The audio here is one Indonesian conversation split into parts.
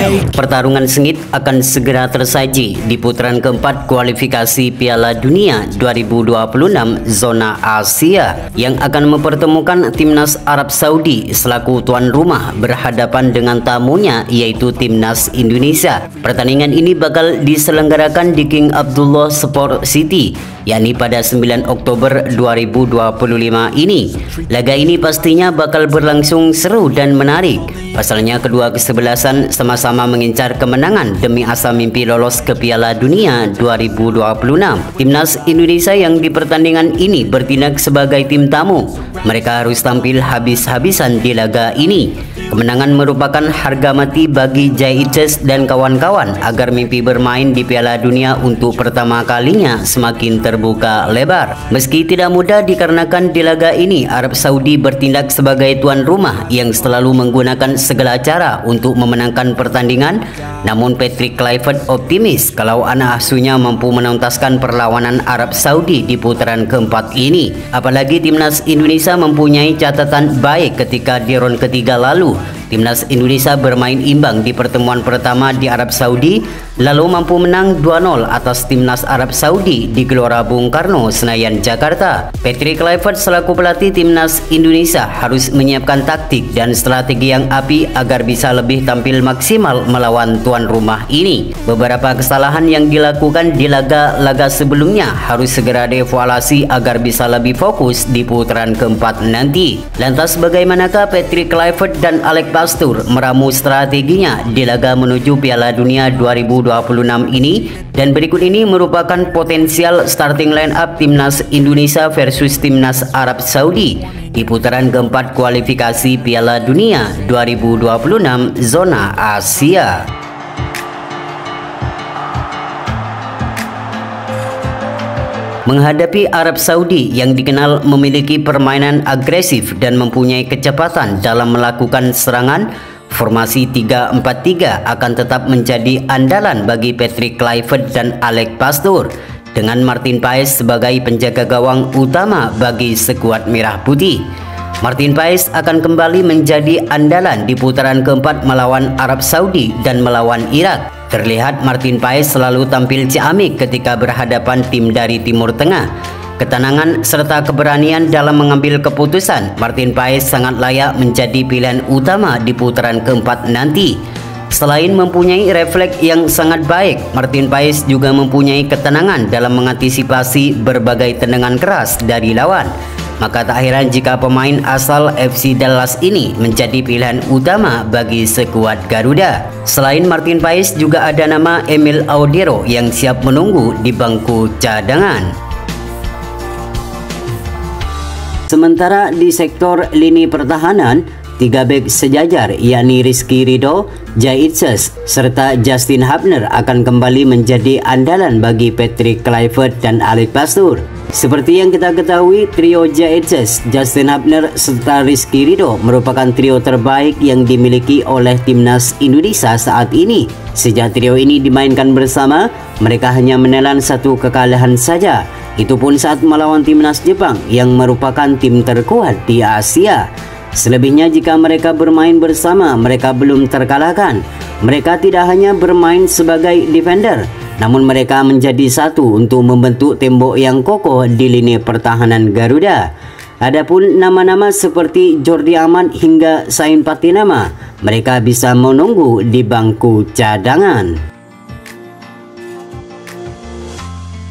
Pertarungan sengit akan segera tersaji di putaran keempat kualifikasi Piala Dunia 2026 zona Asia yang akan mempertemukan timnas Arab Saudi selaku tuan rumah berhadapan dengan tamunya yaitu timnas Indonesia. Pertandingan ini bakal diselenggarakan di King Abdullah Sport City yakni pada 9 Oktober 2025 ini. Laga ini pastinya bakal berlangsung seru dan menarik. Pasalnya kedua kesebelasan sama-sama mengincar kemenangan demi asa mimpi lolos ke Piala Dunia 2026. Timnas Indonesia yang di pertandingan ini bertindak sebagai tim tamu. Mereka harus tampil habis-habisan di laga ini. Kemenangan merupakan harga mati bagi Jaitzes dan kawan-kawan agar mimpi bermain di Piala Dunia untuk pertama kalinya semakin terbuka lebar. Meski tidak mudah dikarenakan di laga ini Arab Saudi bertindak sebagai tuan rumah yang selalu menggunakan segala cara untuk memenangkan pertandingan, namun Patrick Kluivert optimis kalau anak asuhnya mampu menuntaskan perlawanan Arab Saudi di putaran keempat ini. Apalagi timnas Indonesia mempunyai catatan baik ketika di ronde ketiga lalu. Timnas Indonesia bermain imbang di pertemuan pertama di Arab Saudi, lalu mampu menang 2-0 atas timnas Arab Saudi di Gelora Bung Karno, Senayan, Jakarta. Patrick Kluivert selaku pelatih timnas Indonesia harus menyiapkan taktik dan strategi yang apik agar bisa lebih tampil maksimal melawan tuan rumah ini. Beberapa kesalahan yang dilakukan di laga-laga sebelumnya harus segera dievaluasi agar bisa lebih fokus di putaran keempat nanti. Lantas bagaimanakah Patrick Kluivert dan Alex Pastur meramu strateginya di laga menuju Piala Dunia 2026 ini? Dan berikut ini merupakan potensial starting line up timnas Indonesia versus timnas Arab Saudi di putaran keempat kualifikasi Piala Dunia 2026 zona Asia. Menghadapi Arab Saudi yang dikenal memiliki permainan agresif dan mempunyai kecepatan dalam melakukan serangan, formasi 3-4-3 akan tetap menjadi andalan bagi Patrick Kluivert dan Alex Pastur dengan Martin Paes sebagai penjaga gawang utama bagi skuad merah putih. Martin Paes akan kembali menjadi andalan di putaran keempat melawan Arab Saudi dan melawan Irak. Terlihat Martin Paes selalu tampil ciamik ketika berhadapan tim dari Timur Tengah. Ketenangan serta keberanian dalam mengambil keputusan, Martin Paes sangat layak menjadi pilihan utama di putaran keempat nanti. Selain mempunyai refleks yang sangat baik, Martin Paes juga mempunyai ketenangan dalam mengantisipasi berbagai tendangan keras dari lawan. Maka tak heran jika pemain asal FC Dallas ini menjadi pilihan utama bagi skuad Garuda. Selain Martin Paes juga ada nama Emil Audero yang siap menunggu di bangku cadangan. Sementara di sektor lini pertahanan, 3 bek sejajar yakni Rizky Ridho, Jaitzes serta Justin Hubner akan kembali menjadi andalan bagi Patrick Kluivert dan Alex Pastur. Seperti yang kita ketahui, trio Jaitzes, Justin Hubner serta Rizky Ridho merupakan trio terbaik yang dimiliki oleh timnas Indonesia saat ini. Sejak trio ini dimainkan bersama, mereka hanya menelan 1 kekalahan saja. Itu pun saat melawan timnas Jepang yang merupakan tim terkuat di Asia. Selebihnya jika mereka bermain bersama, mereka belum terkalahkan. Mereka tidak hanya bermain sebagai defender, namun mereka menjadi satu untuk membentuk tembok yang kokoh di lini pertahanan Garuda. Adapun nama-nama seperti Jordi Amat hingga Sain Patinama, mereka bisa menunggu di bangku cadangan.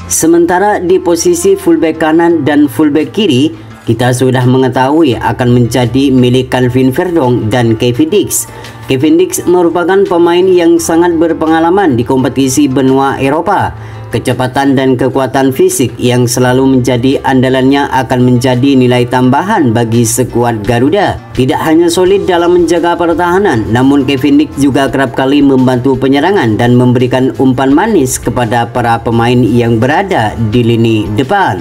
Sementara di posisi fullback kanan dan fullback kiri, kita sudah mengetahui akan menjadi milik Calvin Verdong dan Kevin Dix. Kevin Dix merupakan pemain yang sangat berpengalaman di kompetisi benua Eropa. Kecepatan dan kekuatan fisik yang selalu menjadi andalannya akan menjadi nilai tambahan bagi skuad Garuda. Tidak hanya solid dalam menjaga pertahanan, namun Kevin Dix juga kerap kali membantu penyerangan dan memberikan umpan manis kepada para pemain yang berada di lini depan.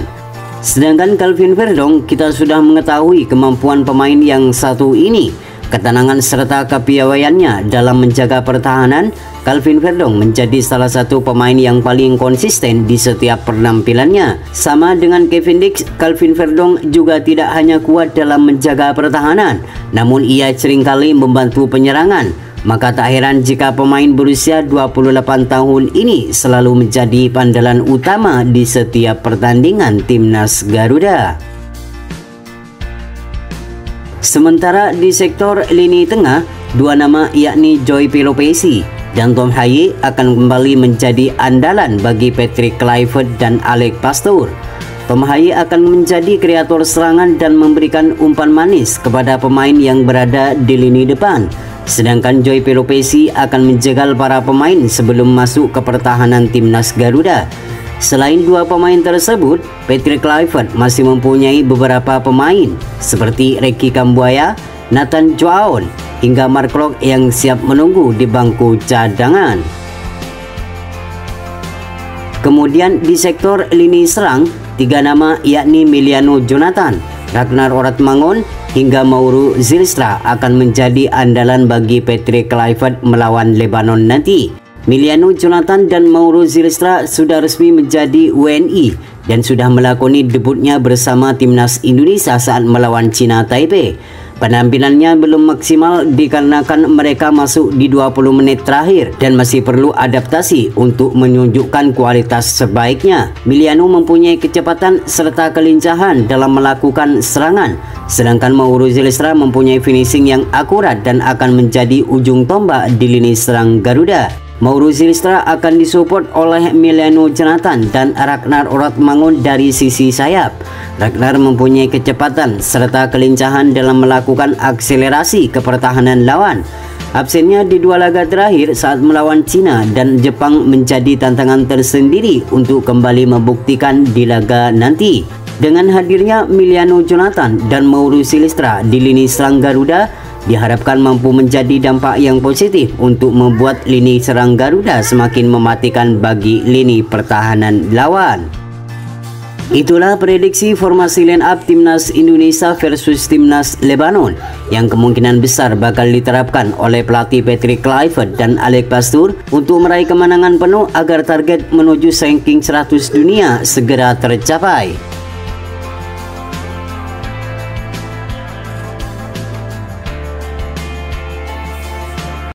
Sedangkan Calvin Verdong, kita sudah mengetahui kemampuan pemain yang satu ini. Ketenangan serta kepiawaiannya dalam menjaga pertahanan, Calvin Verdong menjadi salah satu pemain yang paling konsisten di setiap penampilannya. Sama dengan Kevin Dix, Calvin Verdong juga tidak hanya kuat dalam menjaga pertahanan, namun ia seringkali membantu penyerangan. maka tak heran jika pemain berusia 28 tahun ini selalu menjadi andalan utama di setiap pertandingan timnas Garuda. Sementara di sektor lini tengah, dua nama yakni Joy Pelopesi dan Tom Haye akan kembali menjadi andalan bagi Patrick Kluivert dan Alex Pastoor. Tom Haye akan menjadi kreator serangan dan memberikan umpan manis kepada pemain yang berada di lini depan. Sedangkan Joy Pelopesi akan menjegal para pemain sebelum masuk ke pertahanan timnas Garuda. Selain dua pemain tersebut, Patrick Kluivert masih mempunyai beberapa pemain seperti Ricky Kambuaya, Nathan Joaon, hingga Mark Klok yang siap menunggu di bangku cadangan. Kemudian di sektor lini serang, tiga nama yakni Emiliano Jonathan, Ragnar Oratmangun, hingga Mauro Zylstra akan menjadi andalan bagi Patrick Kluivert melawan Lebanon nanti. Emiliano Jonathan dan Mauro Zylstra sudah resmi menjadi WNI dan sudah melakoni debutnya bersama timnas Indonesia saat melawan Cina Taipei. Penampilannya belum maksimal dikarenakan mereka masuk di 20 menit terakhir dan masih perlu adaptasi untuk menunjukkan kualitas sebaiknya. Emiliano mempunyai kecepatan serta kelincahan dalam melakukan serangan, sedangkan Mauro Zylstra mempunyai finishing yang akurat dan akan menjadi ujung tombak di lini serang Garuda. Mauro Zylstra akan disupport oleh Emiliano Jonathan dan Ragnar Oratmangun dari sisi sayap. Ragnar mempunyai kecepatan serta kelincahan dalam melakukan akselerasi ke pertahanan lawan. Absennya di dua laga terakhir saat melawan Cina dan Jepang menjadi tantangan tersendiri untuk kembali membuktikan di laga nanti. Dengan hadirnya Emiliano Jonathan dan Mauro Zylstra di lini serang Garuda, diharapkan mampu menjadi dampak yang positif untuk membuat lini serang Garuda semakin mematikan bagi lini pertahanan lawan. Itulah prediksi formasi line up timnas Indonesia versus timnas Lebanon yang kemungkinan besar bakal diterapkan oleh pelatih Patrick Kluivert dan Alex Pastoor untuk meraih kemenangan penuh agar target menuju ranking 100 dunia segera tercapai.